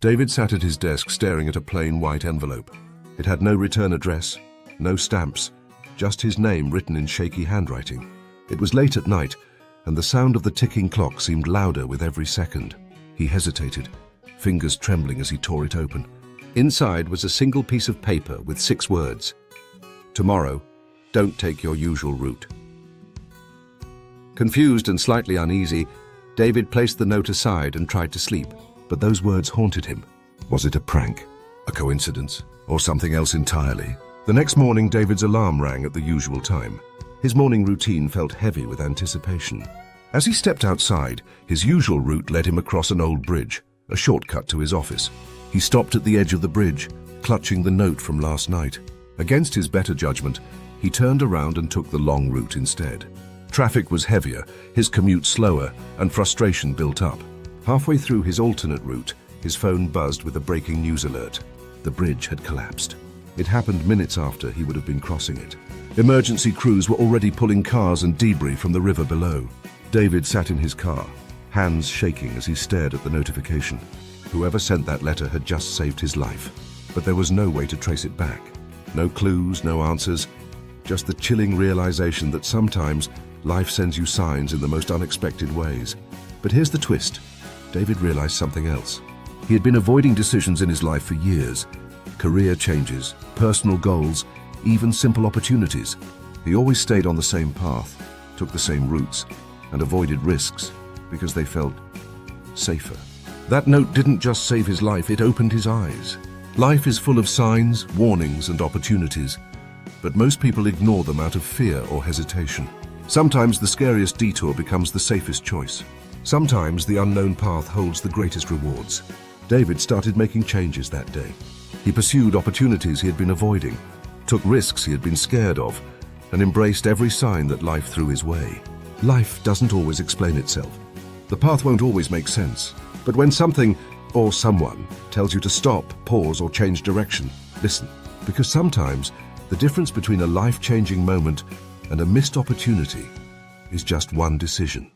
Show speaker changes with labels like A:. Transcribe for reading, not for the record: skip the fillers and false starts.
A: David sat at his desk staring at a plain white envelope. It had no return address, no stamps, just his name written in shaky handwriting. It was late at night, and the sound of the ticking clock seemed louder with every second. He hesitated, fingers trembling as he tore it open. Inside was a single piece of paper with 6 words. Tomorrow, don't take your usual route. Confused and slightly uneasy, David placed the note aside and tried to sleep, but those words haunted him. Was it a prank, a coincidence, or something else entirely? The next morning, David's alarm rang at the usual time. His morning routine felt heavy with anticipation. As he stepped outside, his usual route led him across an old bridge, a shortcut to his office. He stopped at the edge of the bridge, clutching the note from last night. Against his better judgment, he turned around and took the long route instead. Traffic was heavier, his commute slower, and frustration built up. Halfway through his alternate route, his phone buzzed with a breaking news alert. The bridge had collapsed. It happened minutes after he would have been crossing it. Emergency crews were already pulling cars and debris from the river below. David sat in his car, hands shaking as he stared at the notification. Whoever sent that letter had just saved his life, but there was no way to trace it back. No clues, no answers, just the chilling realization that sometimes life sends you signs in the most unexpected ways. But here's the twist. David realized something else. He had been avoiding decisions in his life for years. Career changes, personal goals, even simple opportunities. He always stayed on the same path, took the same routes, and avoided risks because they felt safer. That note didn't just save his life, it opened his eyes. Life is full of signs, warnings, and opportunities, but most people ignore them out of fear or hesitation. Sometimes the scariest detour becomes the safest choice. Sometimes the unknown path holds the greatest rewards. David started making changes that day. He pursued opportunities he had been avoiding, took risks he had been scared of, and embraced every sign that life threw his way. Life doesn't always explain itself. The path won't always make sense. But when something or someone tells you to stop, pause, or change direction, listen. Because sometimes the difference between a life-changing moment and a missed opportunity is just one decision.